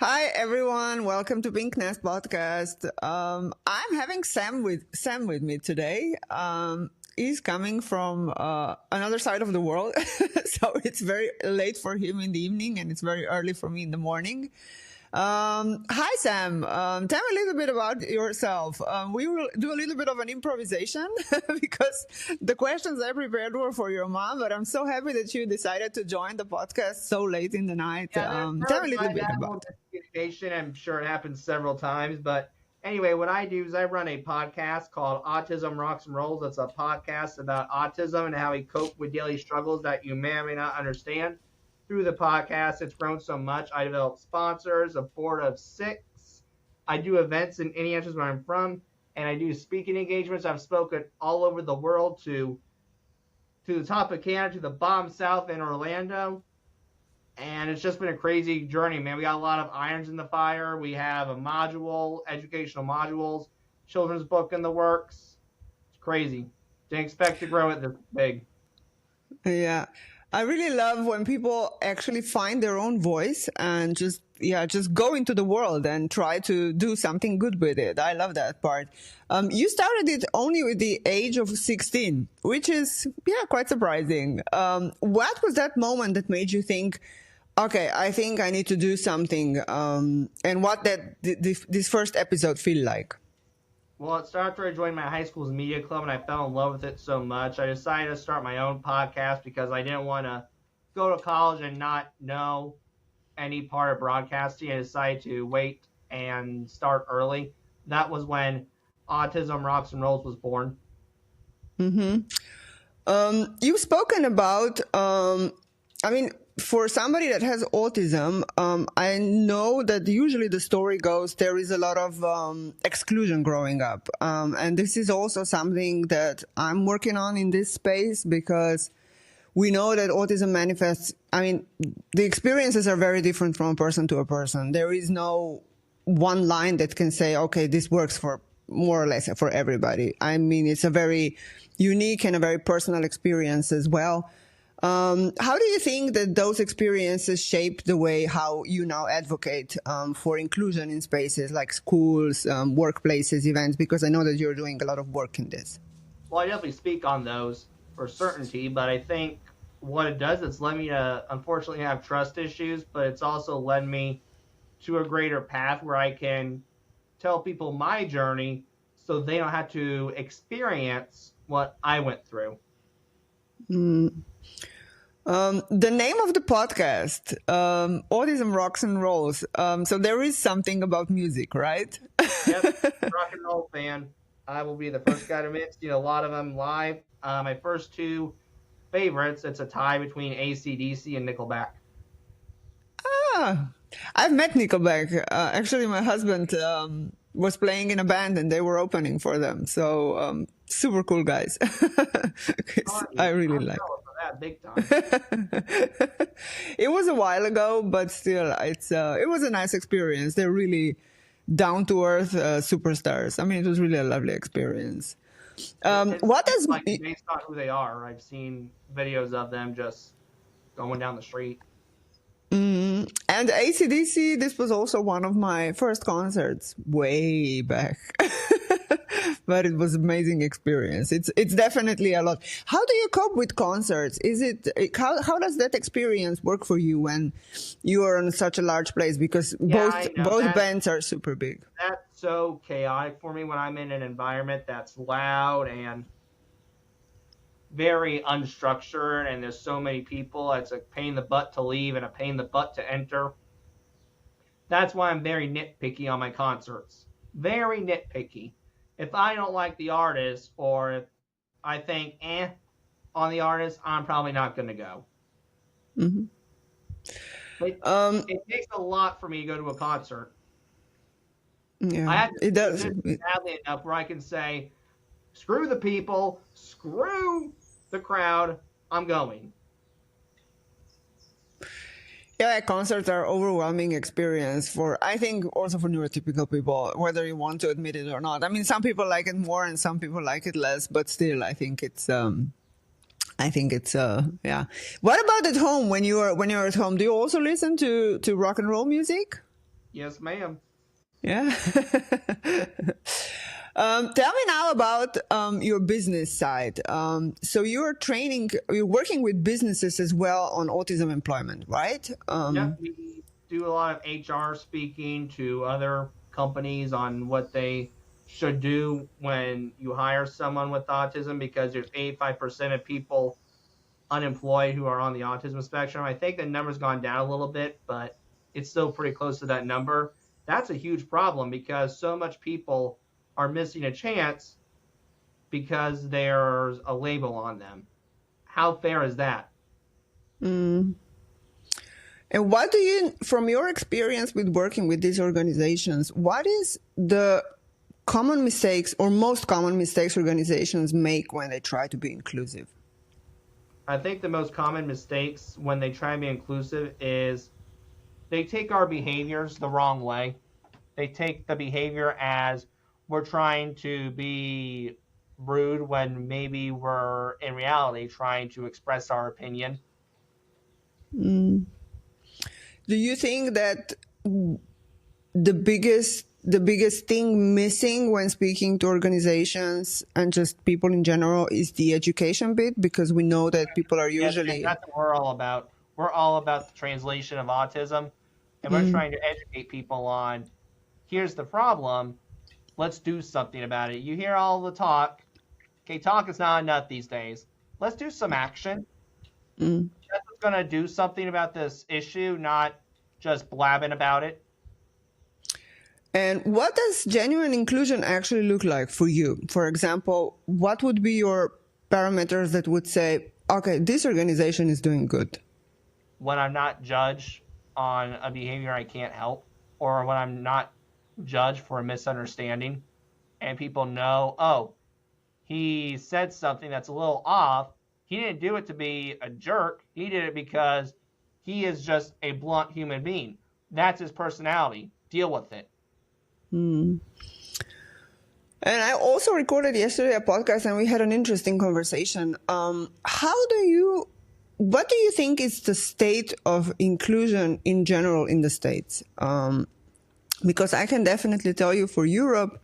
Hi everyone, welcome to Pink Nest Podcast. I'm having Sam with me today. He's coming from another side of the world, so it's very late for him in the evening, and it's very early for me in the morning. Hi Sam, tell me a little bit about yourself. We will do a little bit of an improvisation because the questions I prepared were for your mom, but I'm so happy that you decided to join the podcast so late in the night. Yeah, Tell me a there's little my bit natural about it. miscommunication. I'm sure it happens several times. But anyway, what I do is I run a podcast called Autism Rocks and Rolls. It's a podcast about autism and how we cope with daily struggles that you may or may not understand. Through the podcast, it's grown so much. I developed sponsors, a board of 6. I do events in Indianapolis where I'm from, and I do speaking engagements. I've spoken all over the world to the top of Canada, to the bottom south in Orlando. And it's just been a crazy journey, man. We got a lot of irons in the fire. We have a module, educational modules, children's book in the works. It's crazy. Didn't expect to grow it this big. Yeah. I really love when people actually find their own voice and just go into the world and try to do something good with it. I love that part. You started it only with the age of 16, which is, quite surprising. What was that moment that made you think, okay, I think I need to do something? And what this first episode feel like? Well, it started after I joined my high school's media club, and I fell in love with it so much. I decided to start my own podcast because I didn't want to go to college and not know any part of broadcasting. I decided to wait and start early. That was when Autism Rocks and Rolls was born. You've spoken about, for somebody that has autism, I know that usually the story goes there is a lot of exclusion growing up. And this is also something that I'm working on in this space because we know that autism manifests. The experiences are very different from a person to a person. There is no one line that can say, okay, this works for more or less for everybody. It's a very unique and a very personal experience as well. How do you think that those experiences shape the way how you now advocate for inclusion in spaces like schools, workplaces, events? Because I know that you're doing a lot of work in this. Well, I definitely speak on those for certainty, but I think what it does, it's led me to unfortunately have trust issues, but it's also led me to a greater path where I can tell people my journey so they don't have to experience what I went through. The name of the podcast, Autism Rocks and Rolls. So there is something about music, right? Yep, rock and roll fan. I will be the first guy to admit, seen a lot of them live. My first 2 favorites, it's a tie between AC/DC and Nickelback. I've met Nickelback. Actually, my husband was playing in a band and they were opening for them. So super cool guys. I really like. That big time. It was a while ago, but still, it was a nice experience. They're really down to earth superstars. It was really a lovely experience. What is like based on who they are? I've seen videos of them just going down the street. And AC/DC, this was also one of my first concerts way back. But it was an amazing experience. It's definitely a lot. How do you cope with concerts? How does that experience work for you when you are in such a large place? Because both bands are super big. That's so chaotic for me when I'm in an environment that's loud and very unstructured, and there's so many people. It's a pain in the butt to leave and a pain in the butt to enter. That's why I'm very nitpicky on my concerts. Very nitpicky. If I don't like the artist, or if I think on the artist, I'm probably not going to go. It takes a lot for me to go to a concert. Yeah, I have to it does. badly enough where I can say, screw the people, screw the crowd, I'm going. Yeah, concerts are overwhelming experience I think also for neurotypical people, whether you want to admit it or not. Some people like it more and some people like it less, but still, I think it's yeah. What about at home when you're at home? Do you also listen to rock and roll music? Yes, ma'am. Yeah. Tell me now about your business side. So you're working with businesses as well on autism employment, right? Yep, we do a lot of HR speaking to other companies on what they should do when you hire someone with autism because there's 85% of people unemployed who are on the autism spectrum. I think the number's gone down a little bit, but it's still pretty close to that number. That's a huge problem because so much people are missing a chance because there's a label on them. How fair is that? Mm. And what do you, from your experience with working with these organizations, what is the common mistakes or most common mistakes organizations make when they try to be inclusive? I think the most common mistakes when they try and be inclusive is they take our behaviors the wrong way. They take the behavior as we're trying to be rude when maybe we're in reality trying to express our opinion. Mm. Do you think that the biggest thing missing when speaking to organizations and just people in general is the education bit? Because we know that people are Yes, and usually that's what we're all about. We're all about the translation of autism, and we're mm, trying to educate people on here's the problem. Let's do something about it. You hear all the talk. Okay, talk is not enough these days. Let's do some action. mm. That's what's going to do something about this issue, not just blabbing about it. And what does genuine inclusion actually look like for you? For example, what would be your parameters that would say, okay, this organization is doing good? When I'm not judged on a behavior I can't help, or when I'm not judged for a misunderstanding, and people know, oh, he said something that's a little off. He didn't do it to be a jerk. He did it because he is just a blunt human being. That's his personality. Deal with it. Hmm. And I also recorded yesterday a podcast and we had an interesting conversation. What do you think is the state of inclusion in general in the States? Because I can definitely tell you for Europe,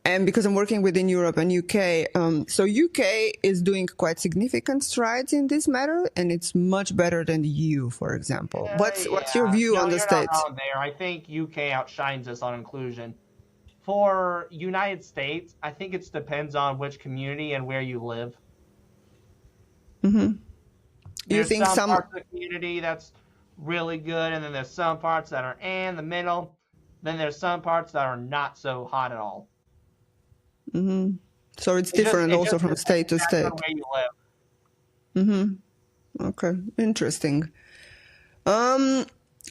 and because I'm working within Europe and UK, so UK is doing quite significant strides in this matter, and it's much better than the EU, for example. What's your Yeah. view No, on the you're not States? wrong there. I think UK outshines us on inclusion. For United States, I think it depends on which community and where you live. Hmm. You There's think some some? parts of the community that's really good, and then there's some parts that are in the middle. Then there's some parts that are not so hot at all. Hmm. So it's different It also just from depends state to exactly on state. where you live. Hmm. Okay, interesting. Um,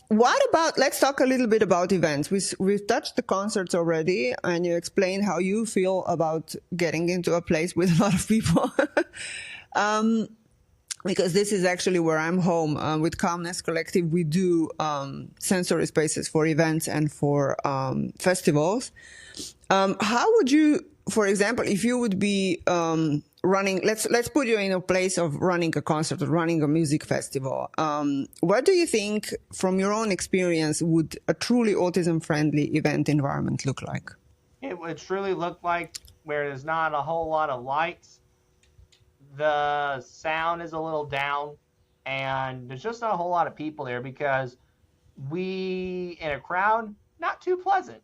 what about, let's talk a little bit about events. We've touched the concerts already, and you explained how you feel about getting into a place with a lot of people. um, because this is actually where I'm home. With Calmness Collective, we do sensory spaces for events and for festivals. How would you, for example, if you would be running, let's put you in a place of running a concert or running a music festival. What do you think, from your own experience, would a truly autism-friendly event environment look like? It would truly look like where there's not a whole lot of lights, the sound is a little down, and there's just not a whole lot of people there because we, in a crowd, not too pleasant.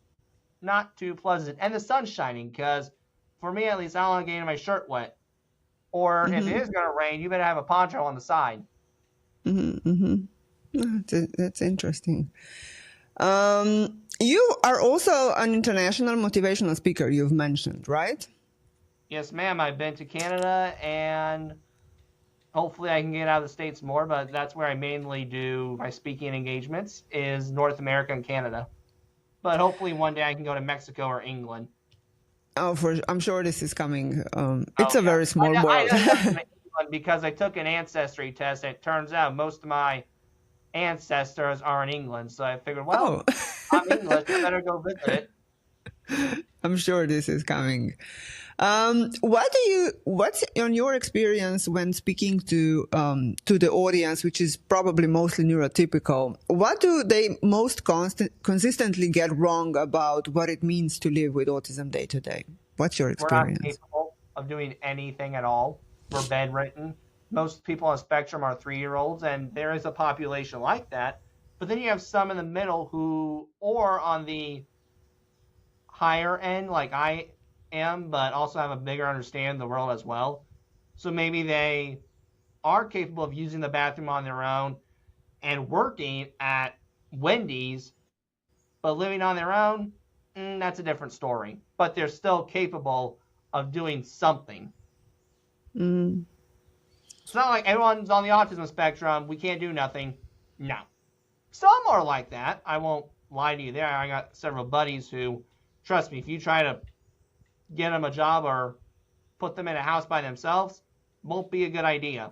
Not too pleasant. And the sun's shining because, for me at least, I don't want to get my shirt wet. Or if it Mm-hmm. is going to rain, you better have a poncho on the side. Mm-hmm. Mm-hmm. That's interesting. You are also an international motivational speaker, you've mentioned, right? Yes, ma'am. I've been to Canada and hopefully I can get out of the States more, but that's where I mainly do my speaking engagements is North America and Canada. But hopefully one day I can go to Mexico or England. Oh, I'm sure this is coming. It's Oh a yeah, very small I world. ended up in England because I took an ancestry test, and it turns out most of my ancestors are in England. So I figured, well, Oh, I'm English, I better go visit it. I'm sure this is coming. What's on your experience when speaking to the audience, which is probably mostly neurotypical? What do they most consistently get wrong about what it means to live with autism day to day? What's your We're not experience? capable of doing anything at all. We're bedridden. Most people on the spectrum are 3-year-olds, and there is a population like that. But then you have some in the middle who, or on the higher end, like I am, but also have a bigger understanding of the world as well. So maybe they are capable of using the bathroom on their own and working at Wendy's, but living on their own, that's a different story. But they're still capable of doing something. Mm. It's not like everyone's on the autism spectrum. We can't do nothing. No. Some are like that. I won't lie to you there. I got several buddies who, trust me, if you try to get them a job or put them in a house by themselves, won't be a good idea.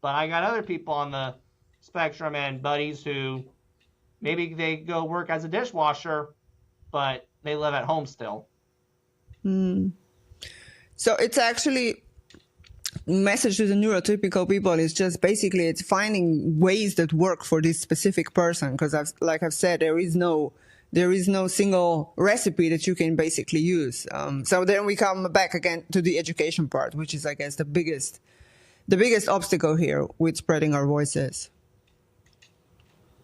But I got other people on the spectrum and buddies who maybe they go work as a dishwasher, but they live at home still. Mm. So it's actually message to the neurotypical people is just basically it's finding ways that work for this specific person, because like I've said, there is no single recipe that you can basically use. So then we come back again to the education part, which is, I guess, the biggest obstacle here with spreading our voices.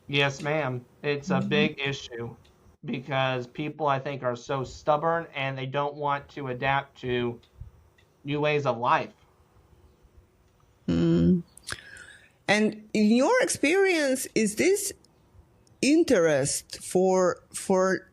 Yes, ma'am. It's a big issue because people, I think, are so stubborn and they don't want to adapt to new ways of life. Mm. And in your experience, is this interest for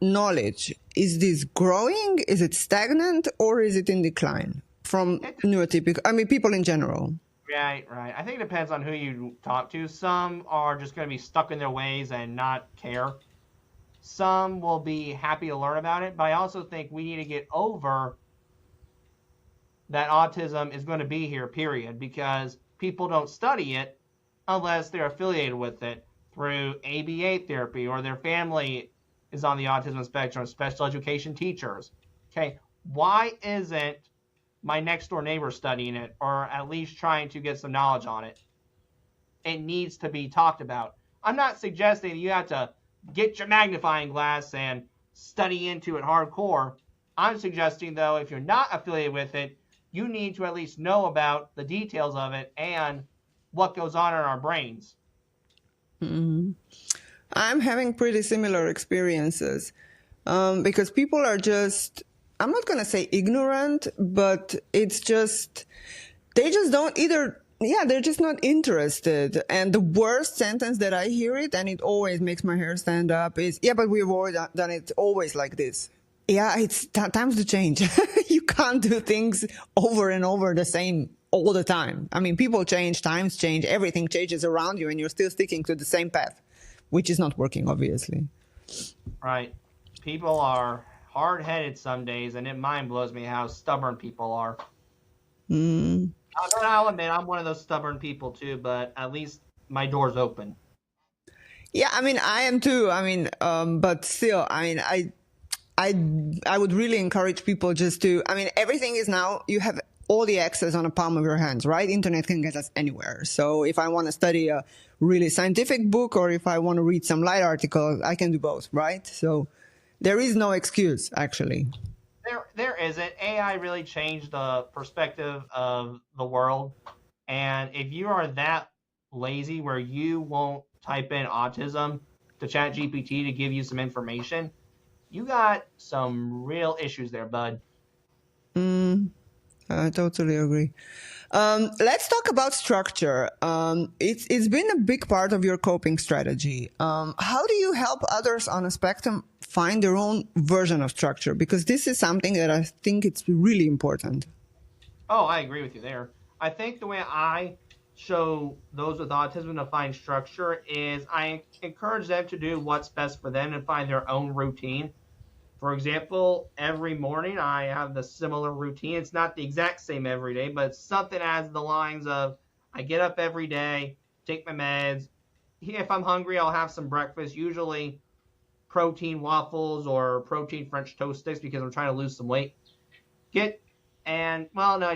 knowledge, is this growing? Is it stagnant, or is it in decline from neurotypical? I mean, people in general. Right. I think it depends on who you talk to. Some are just going to be stuck in their ways and not care. Some will be happy to learn about it, but I also think we need to get over that autism is going to be here, period, because people don't study it unless they're affiliated with it through ABA therapy or their family is on the autism spectrum, special education teachers. Okay, why isn't my next door neighbor studying it or at least trying to get some knowledge on it? It needs to be talked about. I'm not suggesting you have to get your magnifying glass and study into it hardcore. I'm suggesting, though, if you're not affiliated with it, you need to at least know about the details of it and what goes on in our brains. Mm-hmm. I'm having pretty similar experiences because people are just, I'm not going to say ignorant, but it's just, they just don't either. Yeah, they're just not interested. And the worst sentence that I hear it, and it always makes my hair stand up, is, yeah, but we've always done it always like this. Yeah, it's times to change. You can't do things over and over the same all the time. I mean, people change, times change, everything changes around you, and you're still sticking to the same path, which is not working, obviously. Right. People are hard-headed some days, and it mind blows me how stubborn people are. Mm. I'll admit I'm one of those stubborn people too, but at least my door's open. Yeah, I mean, I am too. I mean, but still, I mean, I would really encourage people just to, I mean, everything is now, you have all the access on the palm of your hands, right? Internet can get us anywhere. So if I want to study a really scientific book or if I want to read some light article, I can do both, right? So there is no excuse, actually. There isn't. AI really changed the perspective of the world. And if you are that lazy where you won't type in autism to ChatGPT to give you some information, you got some real issues there, bud. I totally agree. Let's talk about structure. It's been a big part of your coping strategy. How do you help others on a spectrum find their own version of structure? Because this is something that I think it's really important. Oh, I agree with you there. I think the way I show those with autism to find structure is I encourage them to do what's best for them and find their own routine. For example, every morning I have the similar routine. It's not the exact same every day, but something as the lines of I get up every day, take my meds. If I'm hungry, I'll have some breakfast. Usually protein waffles or protein French toast sticks because I'm trying to lose some weight. I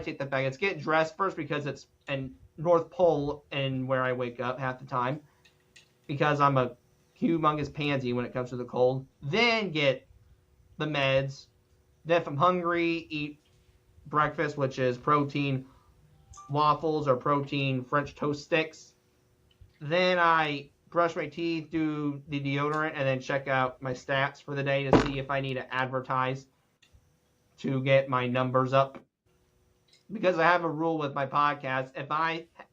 take that back. It's get dressed first because it's in North Pole and where I wake up half the time because I'm a humongous pansy when it comes to the cold. Then get the meds. Then if I'm hungry, eat breakfast, which is protein waffles or protein French toast sticks. Then I brush my teeth, do the deodorant, and then check out my stats for the day to see if I need to advertise to get my numbers up. Because I have a rule with my podcast.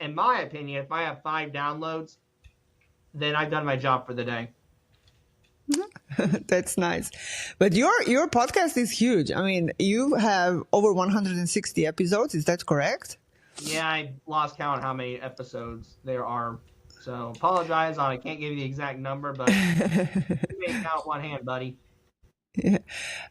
In my opinion, if I have 5 downloads, then I've done my job for the day. That's nice. But your podcast is huge. I mean, you have over 160 episodes. Is that correct? Yeah, I lost count how many episodes there are. So apologize I can't give you the exact number, but you may count one hand, buddy. Yeah.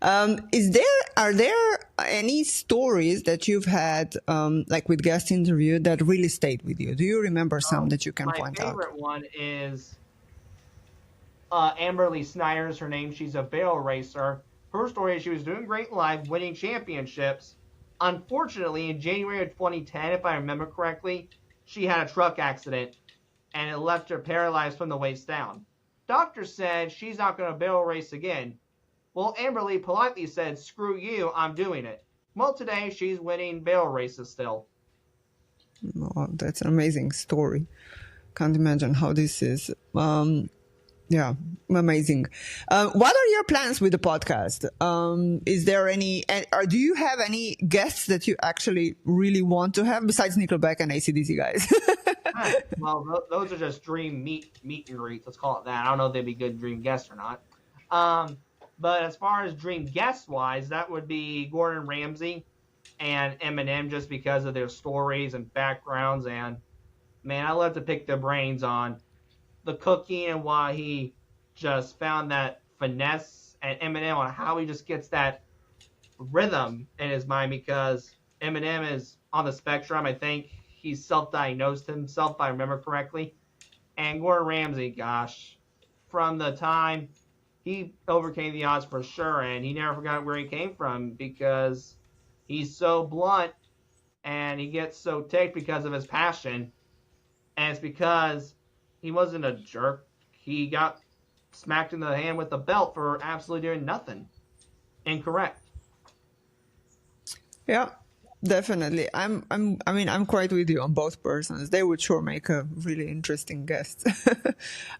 Are there any stories that you've had, like with guest interview, that really stayed with you? Do you remember some that you can point out? My favorite one is Amberly Snyder's her name. She's a barrel racer. Her story is she was doing great in life, winning championships. Unfortunately, in January of 2010, if I remember correctly, she had a truck accident, and it left her paralyzed from the waist down. Doctors said she's not going to barrel race again. Well, Amberly politely said, "Screw you, I'm doing it." Well, today she's winning barrel races still. Oh, that's an amazing story. Can't imagine how this is. Yeah, amazing. What are your plans with the podcast? Is there any, or do you have any guests that you actually really want to have besides Nickelback and AC/DC guys? Well, those are just dream meet and greets. Let's call it that. I don't know if they'd be good dream guests or not. But as far as dream guest wise, that would be Gordon Ramsay and Eminem, just because of their stories and backgrounds. And man, I love to pick their brains on the cooking and why he just found that finesse, and Eminem on how he just gets that rhythm in his mind, because Eminem is on the spectrum. I think he's self-diagnosed himself, if I remember correctly. And Gordon Ramsay, gosh, from the time he overcame the odds for sure, and he never forgot where he came from, because he's so blunt and he gets so ticked because of his passion. And it's because he wasn't a jerk. He got smacked in the hand with a belt for absolutely doing nothing incorrect. Yeah, definitely. I'm quite with you on both persons. They would sure make a really interesting guest.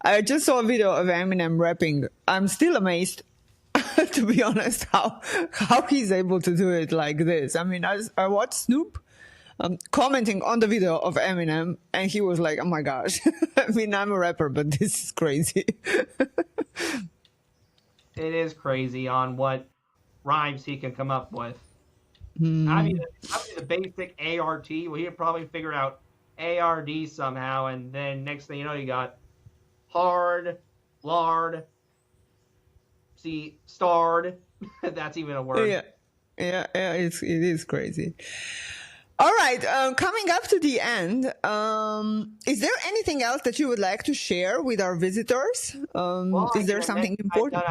I just saw a video of Eminem rapping. I'm still amazed, to be honest, how he's able to do it like this. I mean, I watched Snoop commenting on the video of Eminem, and he was like, "Oh my gosh!" I mean, I'm a rapper, but this is crazy. It is crazy on what rhymes he can come up with. I mean, the basic ART. Well, he'd probably figure out ARD somehow, and then next thing you know, you got hard, lard, starred. That's even a word. Yeah. It is crazy. All right, coming up to the end, is there anything else that you would like to share with our visitors? Is there something important?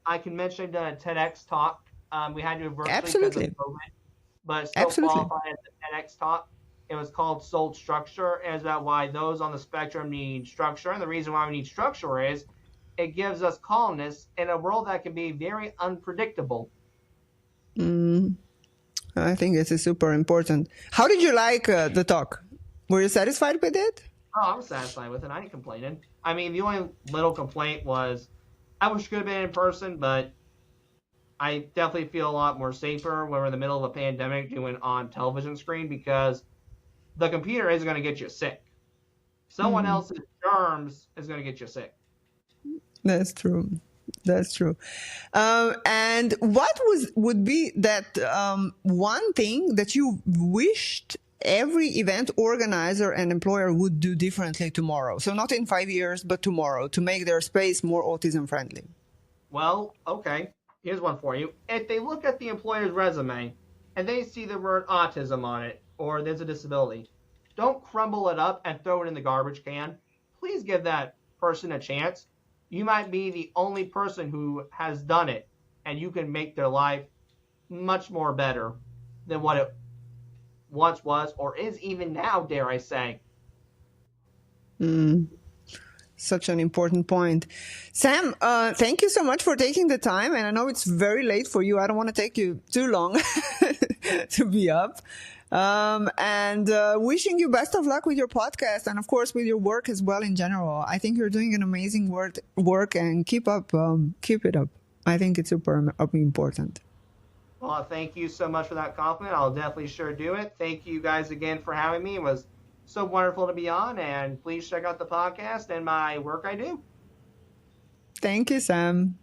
I can mention I've done a TEDx talk. We had to do it virtually Absolutely. because of COVID, but still qualified as a TEDx talk. It was called Soul Structure, and it's about why those on the spectrum need structure. And the reason why we need structure is it gives us calmness in a world that can be very unpredictable. I think this is super important. How did you like the talk? Were you satisfied with it? Oh, I was satisfied with it. I ain't complaining. I mean, the only little complaint was I wish it could have been in person, but I definitely feel a lot more safer when we're in the middle of a pandemic doing on television screen, because the computer isn't going to get you sick. Someone else's germs is going to get you sick. That's true. And what would be that one thing that you wished every event organizer and employer would do differently tomorrow? So not in 5 years, but tomorrow, to make their space more autism friendly. Well, okay. Here's one for you. If they look at the employer's resume and they see the word autism on it, or there's a disability, don't crumble it up and throw it in the garbage can. Please give that person a chance. You might be the only person who has done it, and you can make their life much more better than what it once was or is even now, dare I say. Such an important point. Sam, thank you so much for taking the time. And I know it's very late for you. I don't want to take you too long to be up. And wishing you best of luck with your podcast and, of course, with your work as well in general. I think you're doing an amazing work and keep it up. I think it's super important. Well, thank you so much for that compliment. I'll definitely sure do it. Thank you guys again for having me. It was so wonderful to be on, and please check out the podcast and my work I do. Thank you, Sam.